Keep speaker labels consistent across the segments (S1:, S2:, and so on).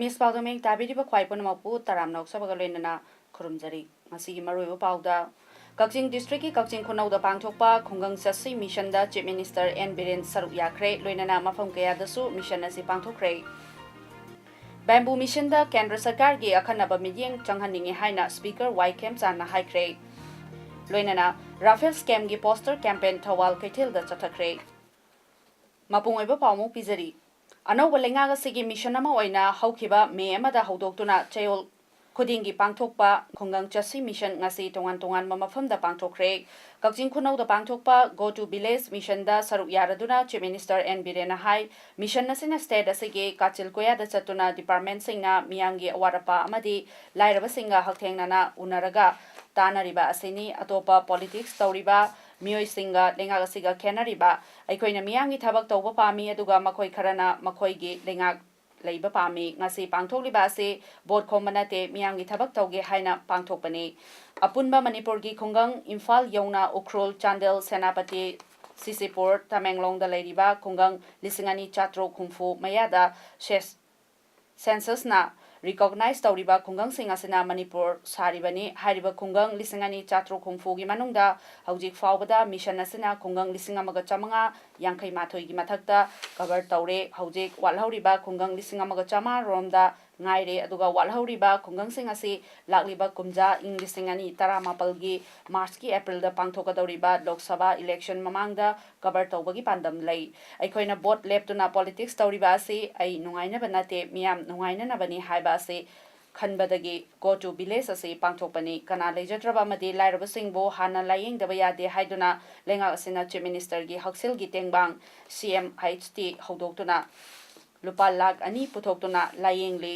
S1: Miss Paodam tabiriba khwai punamapu taramnok sabaga loinana khurumjari masigi maroiba pauda Kakching district ki Kakching khunauda pangthokpa khungang sasi mission da chief minister N Biren saruk yakre loinana mafam kaya dasu mission asi pangthokre Bamboo mission da Kendra Sarkar gi akhanaba midyeng changhaningi haina speaker YKM chana haikre loinana Rafael scam gi poster campaign thawal kaithil da chathakre Mapungoiba pawmu pizari Ano walenga sigi mission ama oina haukiba me amada haudoktuna chayol khudingi pangthokpa khungang chasi mission ngasi tongan mamafamda pangthokre Kakching khunauda pangthokpa go to village mission da saruk yaraduna chief minister N Birena hai mission nasina state asige kachil koya da chatuna department singna miyangi awarapa amadi lairaba singa haktengnana unaraga tanariba asini atopa politics tawriba Miyoi singa lenga siga kenariba aikoina miyangi thabak tawba pami aduga makoi kharana makoi gi lenga leiba pami ngasi pangthokliba se board khomanate miyangi thabak tawge haina pangthokpani apunba manipur gi khungang imphal yona ukrol chandel senapati sisipur tamenglong da leiriba khungang lisingani chatro khumfu mayada census na recognize tawriba khungang singa sina manipur saribani hariba khungang lisingani chatro khumfu gi manungda haujik faubada mission asina khungang lisinga maga chamanga yangkai mathoi gi mathakta cover tawre haujik walhauriba khungang lisinga maga chama romda ngaire aduga walhauriba khungang singa si lakliba kumja ing lisingani taramapal gi march ki april da pangthokadawriba lok sabha election mamangda cover tawbagi pandam lei aikoina vote leptuna politics tawriba si ai nungaina banate miyam nungaina nabani haiba se khanbadagi go to village ase pangthokpani kana leijatraba madi lairaba singbo hana layeng daba yade haiduna lenga asina chief minister gi haksil gi tengbang CM HT hodoktuna lupa lakh ani puthoktuna layeng le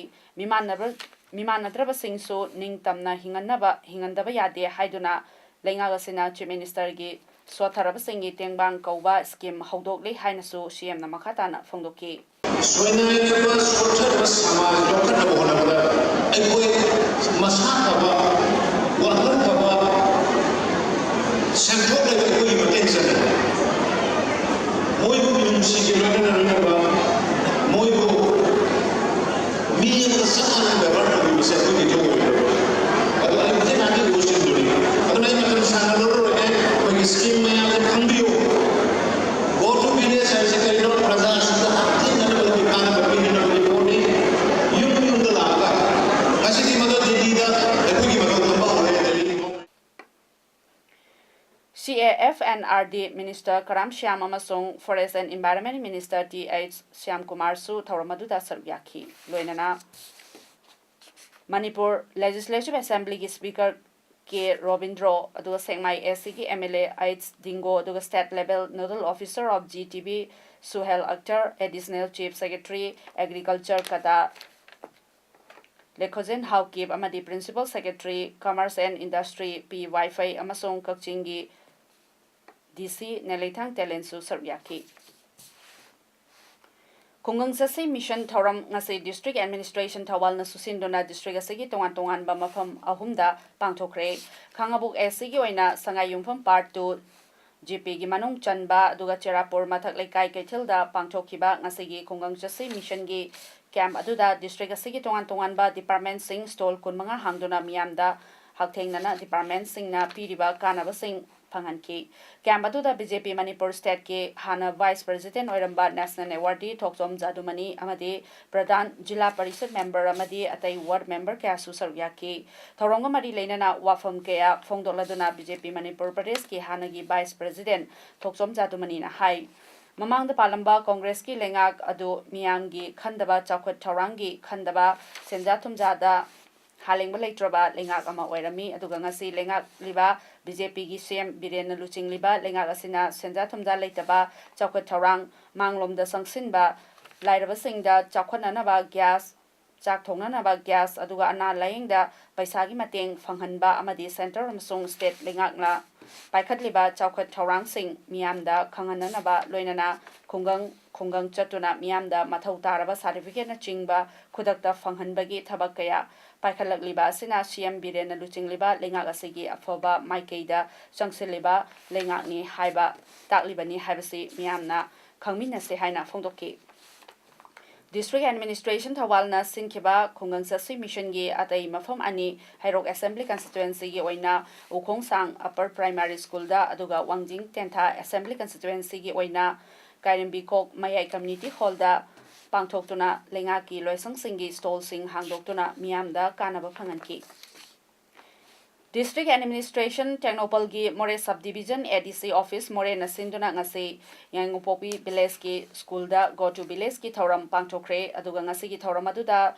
S1: mimanadraba singso ningtamna hingandaba yade haiduna lenga asina chief minister gi swatharaba singi tengbang kauba scheme hodokle hainasu CM na makhatana phongdoki
S2: Soinaiba sochar samaj lokana bohna ekoi masha baba wahar baba semthok le ekoi matension moi bu yumsi ke lokana ba moi bu mi ya sahan da barna bu se ko ke jo adu ai mate na ke goshin duri adu nai matam sana loro ke ko scheme me ya khangbiyo go to village as a corridor praja
S1: CAFNRD Minister Karam Shyam amasung Forest and Environment Minister TH Shyam Kumar su thawramaduda sarbyakhi loinana Manipur Legislative Assembly gi Speaker K Robindro aduga Sengmai SC gi MLA H Dingo aduga State Level Nodal Officer of GTB Suhel Akhtar Additional Chief Secretary Agriculture Kata Lekhojen Haukib amadi Principal Secretary Commerce and Industry P Wi-Fi amasung Kakching gi DC Nelithang Telensu Saryaki Kungang Sasi Mission Thoram ngasi District Administration Thawal na susindona district asigi tongan ba mafam ahumda pangthokre Khangabuk SC gi oina Sangai Yumpham Part 2 GP gi manung chanba aduga Cherapur mathak laikai kaithilda pangthokhiba ngasi gi Kungang Sasi Mission gi camp aduda district asigi tongan ba department sing stall kunmanga hangduna miyamda haktengnana department sing na piriba kanaba sing Panghanki camp aduda BJP Manipur State ke hana Vice President oiramba National Awardee Thoksom Jadumani amadi Pradhan Jilla Parishad Member amadi atai Ward Member kaya su saryaki Thoronga mari leinana wafam kaya phongdoladuna BJP Manipur Pradesh ke hana gi Vice President Thoksom Jadumani na hai Mamang da palamba Congress ki lengak adu miyangi khandaba chakwat thorangi khandaba senjathumjada halengba leitraba lengak ama oirami aduga ngasi lengak liba BJP gi CM Biren Luching liba lengak asina senjathumja leitaba chakwat thorang manglom da sangsinba lairaba singda chakhwanana ba gas ꯆꯥꯛ ꯊꯣꯡꯅꯅꯕ gas ꯑꯗꯨꯒ ꯑꯅꯥ ꯂꯥꯌꯦꯡꯗ ꯄꯩꯁꯥꯒꯤ ꯃꯇꯦꯡ ꯐꯪꯍꯟꯕ ꯑꯃꯗꯤ centre ꯑꯃꯁꯨꯡ state ꯂꯩꯉꯥꯛꯅ ꯄꯥꯏꯈꯠꯂꯤꯕ ꯆꯥꯎꯈꯠ ꯊꯧꯔꯥꯡꯁꯤꯡ ꯃꯤꯌꯥꯝꯗ ꯈꯪꯍꯟꯅꯅꯕ ꯂꯣꯏꯅꯅ ꯈꯨꯡꯒꯪ ꯆꯠꯇꯨꯅ ꯃꯤꯌꯥꯝꯗ ꯃꯊꯧ ꯇꯥꯔꯕ ꯁꯥꯔꯇꯤꯐꯤꯀꯦꯠꯅꯆꯤꯡꯕ ꯈꯨꯗꯛꯇ ꯐꯪꯍꯟꯕꯒꯤ ꯊꯕꯛ ꯀꯌꯥ ꯄꯥꯏꯈꯠꯂꯛꯂꯤꯕ ꯑꯁꯤꯅ ꯁꯤꯑꯦꯝ ꯕꯤꯔꯦꯟꯅ ꯂꯨꯆꯤꯡꯂꯤꯕ ꯂꯩꯉꯥꯛ ꯑꯁꯤꯒꯤ ꯑꯐꯕ ꯃꯥꯏꯀꯩꯗ ꯆꯪꯁꯤꯜꯂꯤꯕ ꯂꯩꯉꯥꯛꯅꯤ ꯍꯥꯏꯕ ꯇꯥꯛꯂꯤꯕꯅꯤ ꯍꯥꯏꯕꯁꯤ ꯃꯤꯌꯥꯝꯅ ꯈꯪꯃꯤꯟꯅꯁꯦ ꯍꯥꯏꯅ ꯐꯣꯡꯗꯣꯛꯈꯤ꯫ District Administration Thawalna Sinkiba Khungang Sasui Missiongi Atai Mafam Ani Hairok Assembly Constituency gi oina Ukhong Sang Upper Primary School da aduga Wangjing Tentha Assembly Constituency gi oina Kairimbi Kok Mayai Community Hall da Pangthoktuna Lengaki Loisang Singi Stall Sing Hangdoktuna Miamda Kanaba Phanganki. District Administration Technopal gi More Subdivision ADC Office More Nasinduna ngasi Yangupopi Village ki School da Go to Village ki Thoram Pangthokre aduga ngasi ki Thoram aduda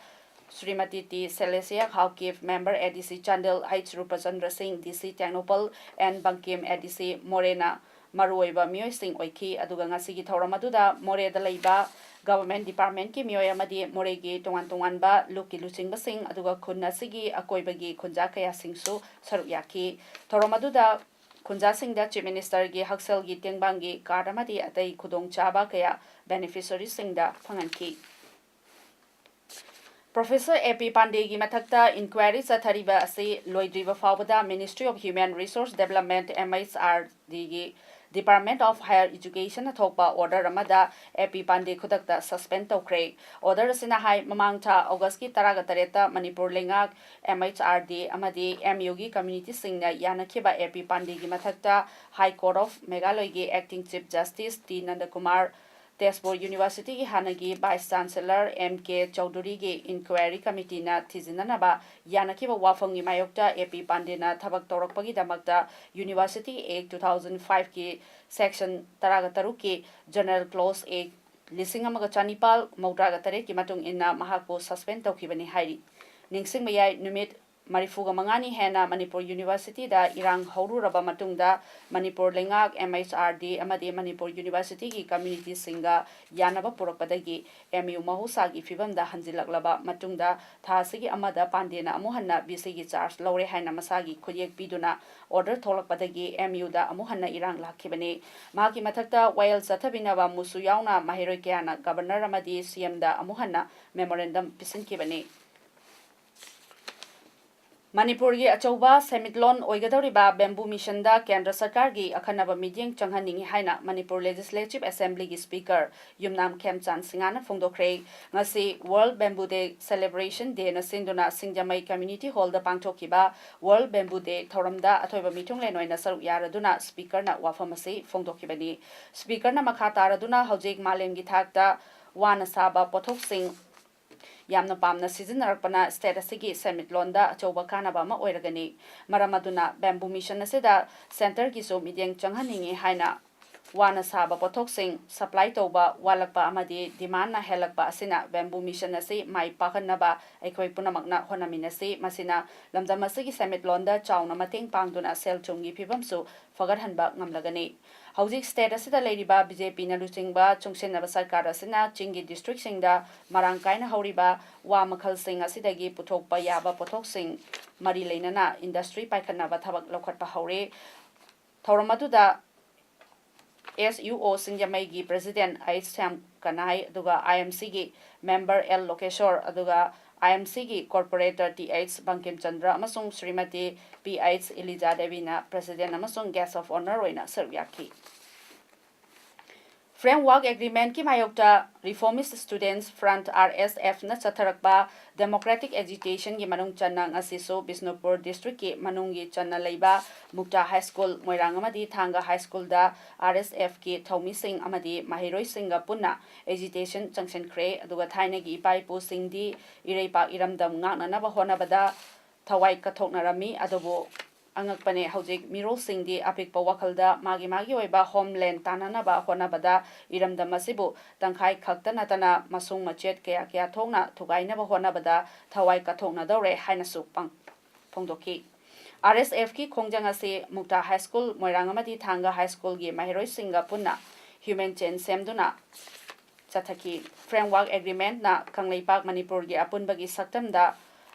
S1: Srimati T Celestia Khawkif Member ADC Chandel H Rupachandra Singh DC Technopal and Bankim ADC Morena Maruiba Mioy Singh Oiki aduga ngasi ki Thoram aduda More da Leiba Government Department ki mioy amadi moregi tongan ba luki luching basing aduga khunna sigi akoibagi khunja kaya singsu saruk yaki thoromaduda khunja singda Chief Minister gi haksel gi tengbangi card amadi atai khudong chaba kaya beneficiary singda phanganki. Professor A.P. Pandey gi mathakta inquiry chathariba ase loidriba fawbada Ministry of Human Resource Development MHRD gi Department of Higher Education Thokpa order amada A.P. Pandey khudakta suspend tokre order asina hai mamangtha August ki 13 Manipur lengak MHRD amadi MU gi community singna yanakhiba A.P. Pandey gi mathakta High Court of Meghalaya gi Acting Chief Justice T Nandakumar Tezpur University ki hanagi Vice Chancellor M.K. Chowdhury gi Inquiry Committee na thizinanaba yanakiba wafamgi mayokta A.P. Pandey na thabak tawrakpagi damakta University Act 2005 ki Section 13 ki General Clause Act 1993 ki matung inna mahakpo suspend tawkhibani hairi ningsing mayai numit Marifuga Mangani Hena Manipur University da Irang Haururaba Matungda Manipur Lengak MHRD amadi Manipur University ki community singa yanaba purakpadagi MU mahusagi fibam da hanjilaklaba matungda thasigi amada Pandena amuhanna BC charge lawre haina masagi khuyek piduna order tholakpadagi MU da amuhanna irang lakhibane magi mathakta while sathabinaba musu yauna mahiroi kyana governor amadi CM da amuhanna memorandum pisinkibane. Manipur gi achauba semitlon oigadoriba bamboo mission da Kendra Sarkar gi akhanaba meeting changhaningi haina Manipur Legislative Assembly gi Speaker Yumnam Khemchan Singana phongdokre ngasi World Bamboo Day Celebration Day na sinduna Singjamai Community Hall da pangthokiba World Bamboo Day thoramda athoiba meeting lenoina saruk yaraduna Speaker na wafamasi phongdokibani Speaker na makha taraduna hojik malem gi thakta wana saba pothok sing Yamna Pamna Sizinarpana state asigi semitlonda achauba kanaba ma oiragani maramaduna bamboo mission asida center gi so midyang changhaningi haina wana saba pothok sing supply toba walakpa amadi demand na helakpa asina bamboo mission asi mai pakhanaba aikoi punamakna honaminasi masina lamdam asigi semitlonda chauna mateng pangduna sel chungi phibamsu fagarhanba ngamlagani Hojik state asida leiriba BJP na luchingba chungsenaba sarkar asina chingi district singda marangkaina hauriba wa makhal sing asidagi puthokpa yaba pothok sing mari leinana industry paikhanaba thabak lokhatpa haure thoramaduda SUO Singjamai gi President H Sam Kanai aduga IMC gi member L Lokeshwar aduga IMC gi Corporator TH Bankim Chandra amasung Srimati PH Eliza Devina President amasung Guest of Honor oina sarwyaki Framework Agreement ki mayokta Reformist Students Front RSF na chatharakba Democratic Agitation gi manung channa ngasiso Bisnupur District ki manungi channa leiba Mukta High School Moirang amadi Thanga High School da RSF ki Thomi Singh amadi Mahiroi Singha punna agitation changsen kre aduga thaina gi ipai pu singdi ireipa iramdam ngananaba honabada thawai kathoknarami adubo angakpane hojik mirol singdi apikpa wakhalda magi oiba homeland tananaba honabada iramdam asibu tangkhai khakta natana masung machet kaya thongna thugainaba honabada thawai kathokna dore haina supang phongdoki RSF ki khongjang ase Mukta High School Moirang amadi Thanga High School gi Mahiroi Singha punna human chain semduna chathaki framework agreement na Kanglaipak Manipur gi apunbagi saktam da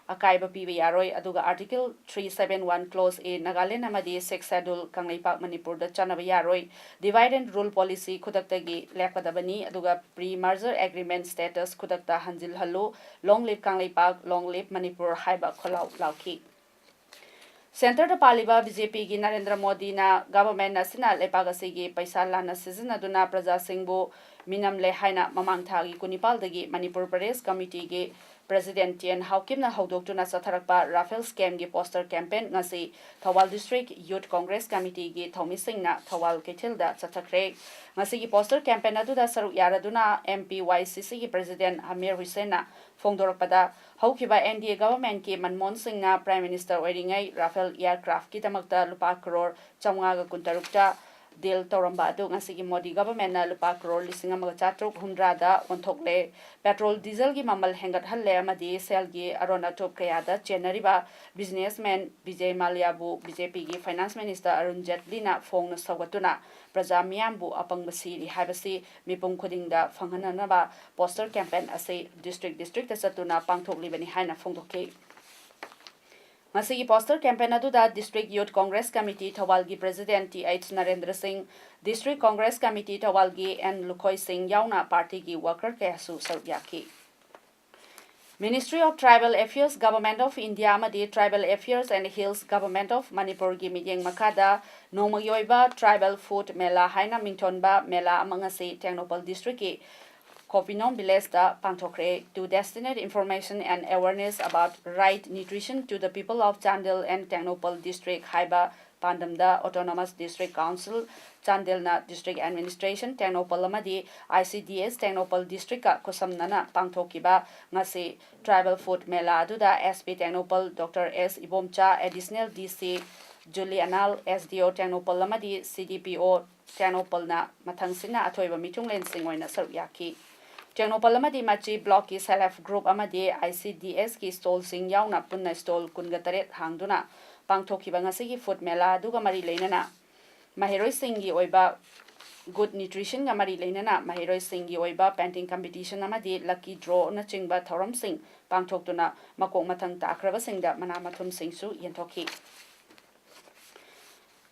S1: akaiba piba yaroi aduga article 371 clause a Nagaland amadi 6 schedule Kanglaipak Manipur da chanaba yaroi divide and rule policy khudaktagi lepadabani aduga pre-merger agreement status khudakta hanjil hallo long live Kanglaipak long live Manipur haiba kholau lauki Center da paliba BJP gi Narendra Modi na government asina lepagasi gi paisa lana sizna duna praja singbu minam le haina mamang thagi kunipal dagi Manipur Pradesh Committee gi President Tian Haukim na haudoktu satharakpa Rafael scam gi poster campaign ngasi Thawal District Youth Congress Committee gi thomi singh na Thawal Kethil da chathakre ngasi gi poster campaign adu da saruk yaraduna MPYCC gi President Amir Hussein na fongdorakpada haukiba NDA government ki Manmohan Singh na Prime Minister oiringai Rafael aircraft ki tamakta lupa crore 556 deal toramba adu ngasi gi Modi government na lupa crore 1,700 da onthokle petrol diesel gi mamal hengat halle amadi sel gi arona top kaya da chenariba businessman Vijay Mallya bu BJP gi finance minister Arun Jaitley na phone na sawatuna praja miyam bu apangbasi ri habasi mipum khuding da phanghananaba poster campaign ase district ta satuna pangthokli bani haina phongdoke Masigi poster campaign adu da District Youth Congress Committee Thawal gi President T.H. Narendra Singh, District Congress Committee Thawal gi N. Lukhoi Singh yauna party gi worker kayasu saryaki. Ministry of Tribal Affairs Government of India amadi Tribal Affairs and Hills Government of Manipur gi midyeng makada nomayoiba Tribal Food Mela haina mingthonba Mela amangasi Tengnopal District ki Kopinom village da pangthokre to destinate information and awareness about right nutrition to the people of Chandel and Tengnopal district haiba Paodam da Autonomous District Council Chandel na District Administration Tengnopal amadi ICDS Tengnopal district ka kosamnana pangthokiba ngasi tribal food mela adu da SP Tengnopal Dr. S Ibomcha additional DC Julianal SDO Tengnopal amadi CDPO Tengnopal na mathangsina athoiba mitunglen singoina saryaki Tengnopal amadi machi block ki self group amadi ICDS ki stall sing yauna punna stall kungataret hangduna pangthokiba ngasi food mela duga mari leinana mahiroi singi oiba good nutrition ga mari leinana mahiroi singi oiba painting competition amadi lucky draw na chingba thoram sing pangthoktuna makok mathang takraba singda mana mathum singsu yenthoki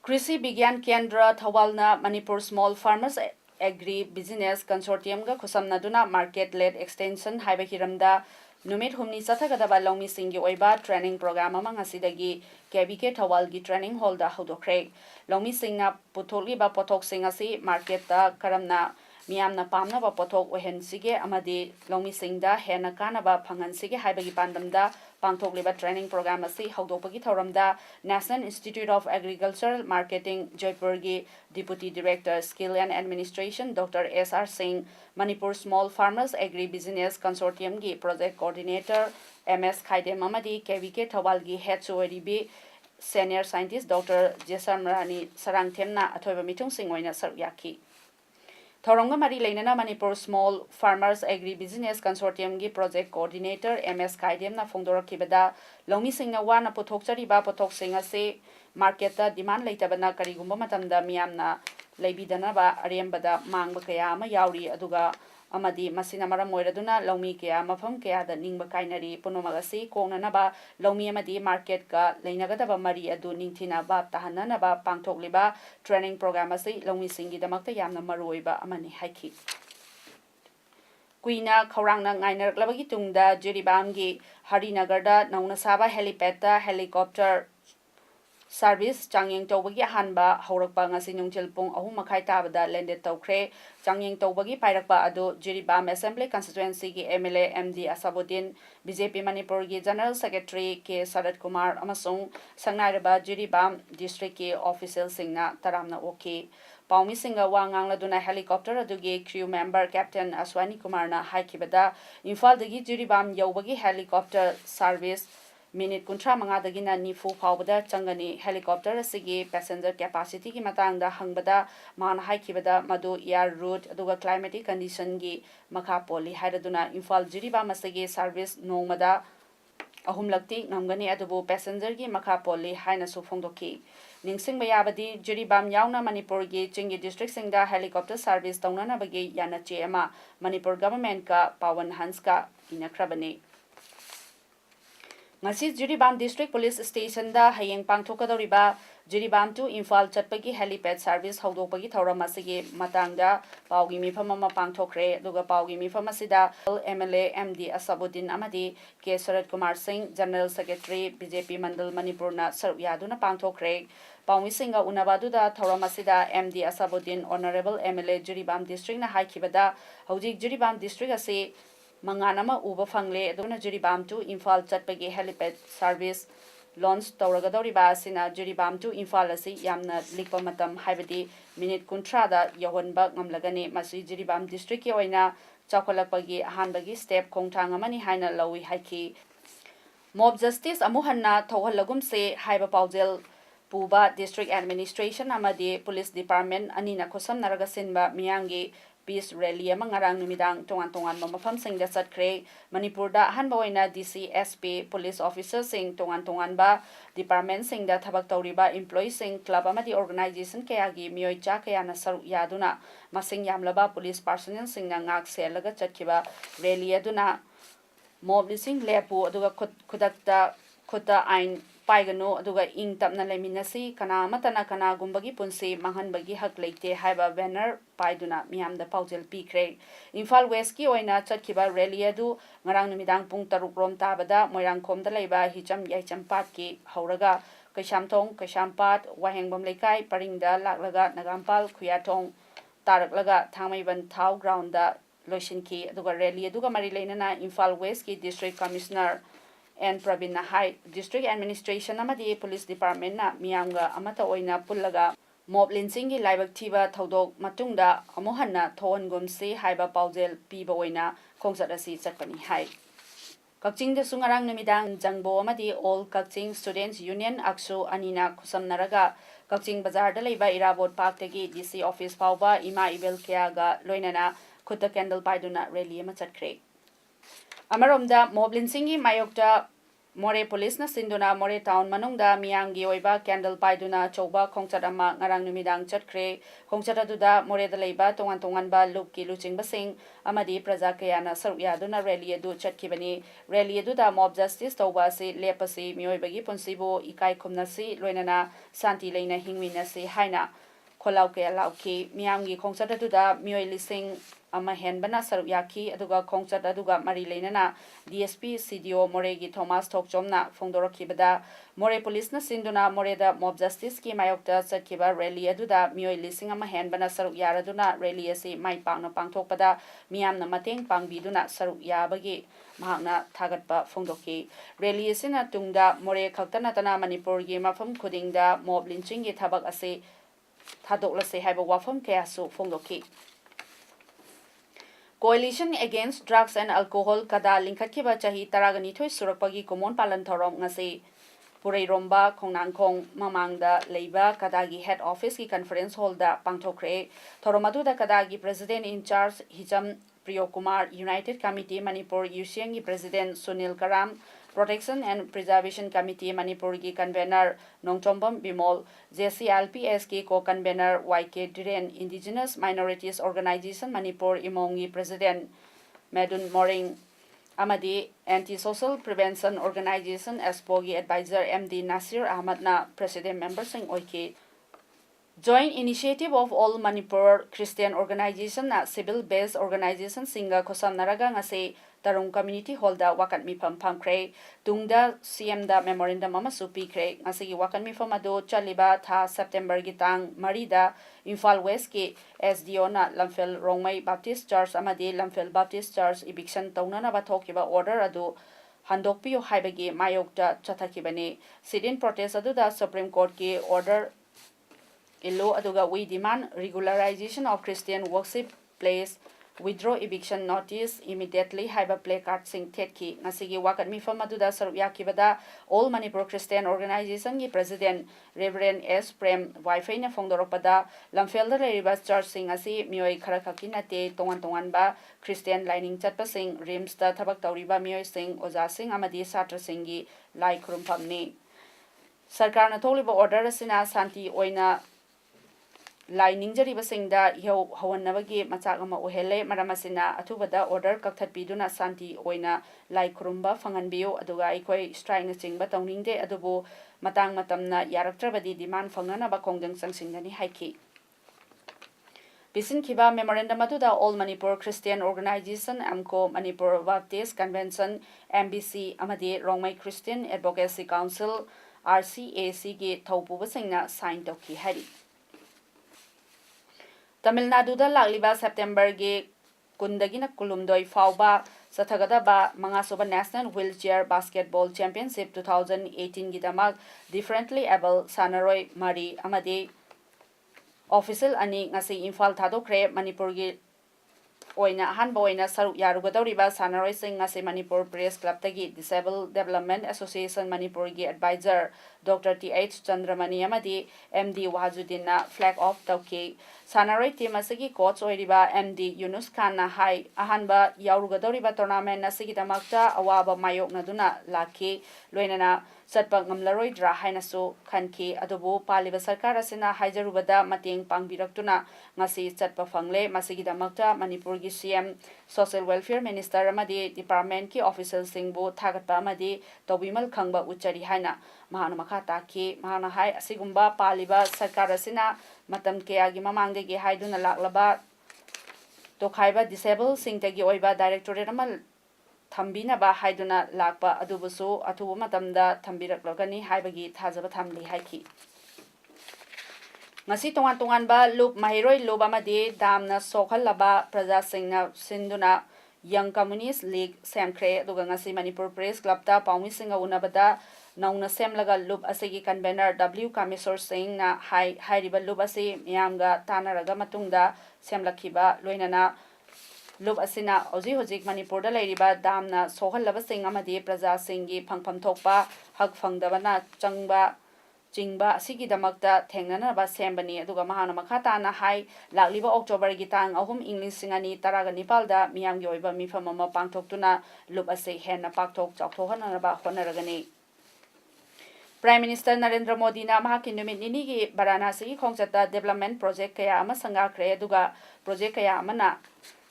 S1: Krishi Bigyan Kendra Thawalna Manipur Small Farmers Agri Business Consortium ga khusamnaduna market led extension haiba hiramda numit humni sathagadaba longmi singgi oiba training program amang asidagi KBK Thawal gi training hall da hodokre longmi singna putholi ba pothok singasi market ta karamna miyamna pamna ba pothok ohen sige amadi longmi singda hena kana ba phangan sige haibagi pandamda pangthokliba training program asi hodopagi thoramda National Institute of Agricultural Marketing Jaipur gi Deputy Director Skill and Administration Dr. S.R. Singh Manipur Small Farmers Agri Business Consortium gi Project Coordinator MS Khaidem amadi KVK Thawal gi Head Soeribi Senior Scientist Dr. Jesam Rani Sarangthemna athoiba mitung singoina saryaki Thoronga Mari Lainana Manipur Small Farmers Agri Business Consortium gi Project Coordinator MS Khaidem na Fongdora Kibada Longmi Singna wana pothokchari ba pothok singa se market ta demand leitabana karigumba matamda miyamna leibidana ba arembada mangba kaya ama yauri aduga amadi masina maram moiraduna longmi kaya mafam kaya da ningba kainari punomagasi kongnana ba longmi amadi market ka leinagadaba mari adu ningthina ba tahanana ba pangthokliba training program asi longmi singi damakta yamna maroiba amani haiki Kuina Khorangna ngainarlabagi tungda Jiribamgi Harinagarda nauna saba helipad ta helicopter Service Changyeng Tobagi Hanba Horakpa ngasi nungtil pung 3:30 tabada landed tawkre Changyeng Tobagi pairakpa adu Jiribam Assembly Constituency gi MLA MD Asabudin BJP Manipur gi General Secretary K Sarat Kumar amasung sangnaraba Jiribam District ki official singna taramna oki Paumi Singa Wangang Laduna helicopter adugi crew member Captain Aswani Kumar na haikibada Imphal dagi Jiribam yawbagi helicopter service Minute kuntra manga dagina nifu phawbada changani helicopter asigi passenger capacity ki matangda hangbada man haikibada madu air route aduga climatic condition gi makha poli hairaduna Imphal Jiribam asigi service nongmada ahumlakti ngamgani adubu passenger gi makha poli haina su phongdoki ningsing bayabadi jiribam yauna manipur gi chingi district singda helicopter service taunana bagi yana che ama manipur government ka pawan hans ka inakrabani ngasi jiribam district police station da hayeng pangthokadoriba jiribam to Imphal chatpagi helipad service hawdokpagi thauram asigi matangda paugi mifam ama pangthokre duga paugi mifam asida MLA MD Asabuddin amadi K Sarat Kumar Singh General Secretary BJP Mandal Manipur na saruk yaduna pangthokre paumi singa unabaduda thauram asida MD Asabuddin Honorable MLA jiribam district na haikibada hawjik jiribam district ase manganama uba fangle aduna jiribam to Imphal chatpagi helipad service launch tawragadoriba asina jiribam to Imphal asi yamna likpa matam haibadi minute kuntrada yawonba ngamlagani masi jiribam district ki oina chakolakpagi ahanbagi step khongthang amani haina lawi haiki mob justice amuhanna thawhalagum se haiba paujel puba district administration amadi police department anina khosam naraga sinba miyangi peace rally amang ngarang numidang tongan mafam singda chatkre manipurda hanba oina DC SP police officers sing tongan ba department singda thabak tawriba employees sing club amadi organization kayagi miyoi cha kayana saru yaduna masing yamlaba police personnel singna ngak selaga chatkiba rally aduna mob lising lepu aduga khudakta khuta ain paigano aduga ing tapna leminasi kana matana kana gumbagi punsi mahanbagi hak leite haiba banner paiduna miamda paujel pikre Imphal West ki oina chatkiba rally adu ngarang numidang pung 3 rom tabada moirangkhom da leiba hicham yaicham pat ki hauraga kaishampat wahengbam leikai paringda laklaga nagampal khuyathong taraklaga thangmaiban thau ground da loishinki aduga rally aduga mari leinana Imphal West ki district commissioner and Pravin Hai district administration amadi police department na miyamga amata oina pullaga mob lincing gi laibak thiba thodok matungda amuhanna thon se haiba paujel piba oina khongsat asi chakpani hai Kakching de sungarang numidang jangbo amadi all Kakching students union aksu anina khusam naraga Kakching bazar da leiba irabot park tegi DC office pauba ima ibel kya ga loinana khutta candle paiduna rally ama chatkre Amaromda moblin singi mayokta More police na sinduna More town manungda miyangi oiba candle paiduna choba khongchat ama ngarang numidang chatkre khongchat aduda More da leiba tongan ba loop ki luching basing amadi praja kayana saruk yaduna rally adu chatkibani rally adu da mob justice toba se lepasi mioibagi punsibo ikai khumnasi loinana santi leina hingminasi haina kholau ke lauki miyamgi khongchat aduda mioi lising ama henbana saruk yaki aduga khongchat aduga mari leinana DSP CDO Moregi Thomas Thokchomna phongdorakibada More police na sinduna More da mob justice ki mayokta chatkiba rally aduda mioi lising ama henbana saruk yaraduna rally asi mai pangna pangthokpada miyamna mateng pangbiduna saruk yabagi mahakna thagatpa phongdoki rally asina tungda More khaktana tana Manipur gi mafam khudingda mob lynching gi thabak ase thadoklase haiba wafam kayasu phongdoki Coalition Against Drugs and Alcohol kada lingkhatkiba chahi taraganithoi surakpagi komon palan thorom ngase Purai Romba Khongnangkhong mamangda leiba kadagi head office ki conference hall da pangthokre thoromadu da kadagi president in charge Hicham Priyokumar United Committee Manipur UCN ki president Sunil Karam Protection and Preservation Committee Manipur ki convener Nongchombam Bimol JCLPS ki co-convener YK Dhiren Indigenous Minorities Organization Manipur Imongi president Medun Moring amadi Anti-Social Prevention Organization SPOGI advisor MD Nasir Ahmad na president member sing oike Joint Initiative of All Manipur Christian Organization na civil-based organization singa khosam naraga ngase Tarung Community Hall da wakat mifam phamkre tungda CM da memorandum ama supikre ngase gi wakat mifam ado chaliba tha September gi tang marida Imphal West ki SDO na Lamphel Rongmai Baptist Church amadi Lamphel Baptist Church eviction taunana ba thokiba order ado handokpiyo haibagi mayokta chathakibani sit-in protest adu da Supreme Court ki order Illo aduga we demand regularization of Christian worship place withdraw eviction notice immediately haiba placard sing thetki ngasigi wakat mifam aduda saruk yakibada All Manipur Christian Organization gi President Reverend S Prem Wi-Fi na phongdoropada lamfelda leriba church sing asi mioi khara khaki nate tongan ba Christian lining chatpa sing rims ta thabak tawriba mioi sing oja sing amadi satra sing gi lai khurumpham Sarkar na tholiba order asina santi oina lai ningjariba singda hawannabagi machak ama ohele maramasina athubada order kakthatpiduna santi oina lai khurumba phanganbiyo aduga aikoi strike na chingba tawningde adubu matang matamna yaraktrabadi demand phangnanaba khongjang changsingani haiki Bisin Kiba Memorandum aduda All Manipur Christian Organization Amco Manipur Baptist Convention MBC amadi Rongmai Christian Advocacy Council RCAC gi thaupuba singna sign tawki hari Tamil Nadu da lagliba September ge kundagina kulumdoi fauba sathagadaba mangasoba National Wheelchair Basketball Championship 2018 gidamak differently able sanaroi mari amadi official ani ngasi Imphal thadokre Manipur gi oina hanba oina saruk yarugadoriba sanaroi sing ngasi Manipur Press Club tagi Disabled Development Association Manipur gi advisor Dr. T.H. Chandramani amadi MD Wahajuddin na flag off tauki sanaroi team asigi coach oiriba MD Yunus Khan na hai ahanba yarugadoriba tournament asigi damakta awaba mayok naduna laki loinana satpa ngamlaroidra hainasu khanki adubu paliba sarkar asina haijarubada mateng pangbiraktuna ngasi satpa phangle masigi damakta Manipur gi CM Social Welfare Minister amadi department ki official singbu thagatpa amadi tobimal khangba uchari haina mahana makha taki mahana hai asigumba paliba sarkar asina matam kayagi mamangdegi haiduna laklaba tokhaiba disabled singtagi oiba directorate amal thambinaba haiduna lakpa adubusu athubu matamda thambiraklagani haibagi thajaba thamli haiki ngasi tongan ba loop mahiroi loba madi damna sokhallaba praja singna sinduna Young Communist League semkhre aduga ngasi Manipur Press Club ta paumi singa unabada nauna semlaga loop asigi convener W Kamisor Singh na hairiba loop asi miyamga tanaraga matungda semlakhiba loinana loop asina hojik Manipur da lairiba damna sohallaba sing amadi praja singi phangpham thokpa hak phangdabana chingba asigi damakta thengnanaba sembani aduga mahana makhata na hai lakliba October gi tang ahum English singani taraga nipalda miyamgi oiba mifam ama pangthoktuna loop ase henna pakthok chawthohanaba honaragani Prime Minister Narendra Modi na mahaki numit nini gi Varanasi khongchata development project kaya ama sangakre aduga project kaya amana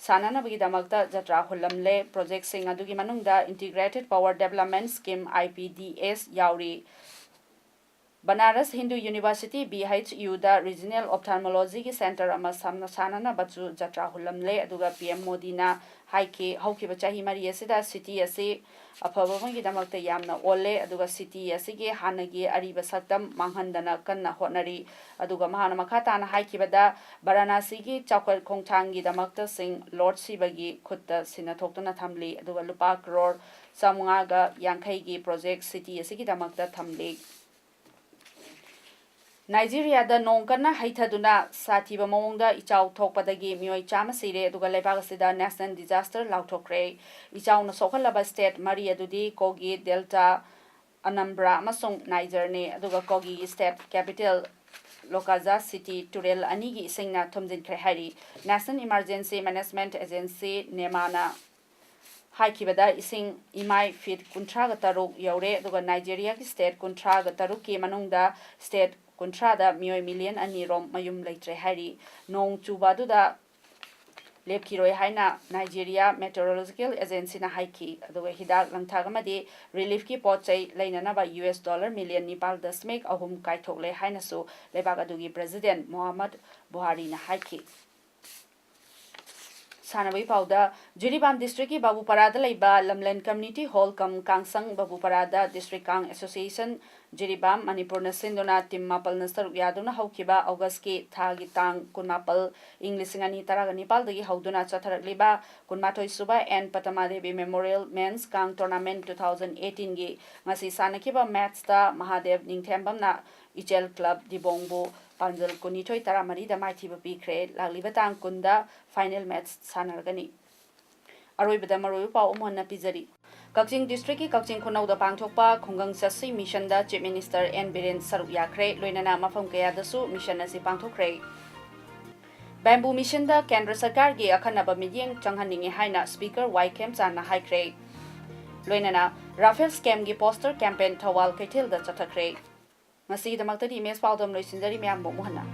S1: sananabagi damakta jatra hulamle project sing adugi manungda Integrated Power Development Scheme IPDS yauri Banaras Hindu University BHU da Regional Ophthalmology ki Center ama sanana bachu jatra hulamle aduga PM Modi na haiki haukiba chahi mari asida city asi afabamagi damakta yamna olle aduga city asigi hanagi ariba saktam manghandana kanna honari aduga mahana makhata na haikibada Varanasi gi chawkal khongthangi damakta sing Lord Sibagi khutta sinathokna thamli aduga lupa crore samunga ga yankhai gi project city asigi damakta thamli Nigeria da nongkana haithaduna sathiba mawongda ichau thokpadagi mioi chama sire aduga lebagasida national disaster lauthokre ichau na sokhalaba state mari adudi Kogi Delta Anambra amasung Niger ne aduga Kogi state capital Lokaja city Turel anigi singna thumjinkhre hari National Emergency Management Agency nemana haikibada ising imai feet kuntraga taruk yaure aduga Nigeria ki state kuntraga taruk ki manungda state Kuntrada mioi million anirom mayum leitre hari nong chubaduda lepkiroi haina Nigeria Meteorological Agency na haiki aduga hidak langthagamadi relief ki pochai leinanaba $1 million Nepal dasmek ahum kaithokle haina su lebak adugi President Muhammad Buhari na haiki Sanabai Pauda Jiribam District ki Babuparada leiba Lamlen Community Hall kam Kangsang Babuparada District Kang Association Jiribam Manipur na sindona tim mapal na saruk yaduna haukiba August ki thagi tang kunmapal English ngani taraga Nepal dagi hauduna chatharakliba kunmathoi suba and Patamadevi Memorial Men's Kang Tournament 2018 gi ngasi sanakiba match ta Mahadev Ningthembam na Ichel Club Dibongbu ꯄꯥꯟꯖꯜ ꯀꯨꯟꯅꯤꯊꯣꯏ ꯇꯔꯥꯃꯔꯤꯗ ꯃꯥꯏꯊꯤꯕ ꯄꯤꯈ꯭ꯔꯦ ꯂꯥꯛꯂꯤꯕ ꯇꯥꯡ ꯀꯨꯟꯗ final match ꯁꯥꯟꯅꯔꯒꯅꯤ ꯑꯔꯣꯏꯕꯗ ꯃꯔꯨꯑꯣꯏꯕ ꯄꯥꯎ ꯑꯃ ꯍꯟꯅ ꯄꯤꯖꯔꯤ ꯀꯛꯆꯤꯡ ꯗꯤꯁꯇ꯭ꯔꯤꯛꯀꯤ ꯀꯛꯆꯤꯡ ꯈꯨꯅꯧꯗ ꯄꯥꯡꯊꯣꯛꯄ ꯈꯨꯡꯒꯪ ꯆꯠꯁꯤ ꯃꯤꯁꯟꯗ ꯆꯤꯞ ꯃꯤꯅꯤꯁꯇꯔ ꯑꯦꯟ ꯕꯤꯔꯦꯟ ꯁꯔꯨꯛ ꯌꯥꯈ꯭ꯔꯦ ꯂꯣꯏꯅꯅ ꯃꯐꯝ ꯀꯌꯥꯗꯁꯨ ꯃꯤꯁꯟ ꯑꯁꯤ ꯄꯥꯡꯊꯣꯛꯈ꯭ꯔꯦ ꯕꯦꯝꯕꯨ ꯃꯤꯁꯟꯗ ꯀꯦꯟꯗ꯭ꯔ ꯁꯔꯀꯥꯔꯒꯤ ꯑꯈꯟꯅꯕ ꯃꯤꯠꯌꯦꯡ ꯆꯪꯍꯟꯅꯤꯡꯉꯤ ꯍꯥꯏꯅ ꯁ꯭ꯄꯤꯀꯔ ꯋꯥꯏ ꯈꯦꯝꯆꯥꯟꯅ ꯍꯥꯏꯈ꯭ꯔꯦ ꯂꯣꯏꯅꯅ ꯔꯥꯐꯦꯜ ꯁ꯭ꯀꯦꯝꯒꯤ ꯄꯣꯁꯇꯔ ꯀꯦꯝꯄꯦꯟ ꯊꯧꯕꯥꯜ ꯀꯩꯊꯦꯜꯗ ꯆꯠꯊꯈ꯭ꯔꯦ ꯉꯁꯤꯒꯤꯗꯃꯛꯇꯗꯤ ꯏꯃꯦꯖ ꯄꯥꯎꯗꯝ ꯂꯣꯏꯁꯤꯟꯖꯔꯤ ꯃꯌꯥꯝꯕꯨ ꯑꯃꯨꯛ ꯍꯟꯅ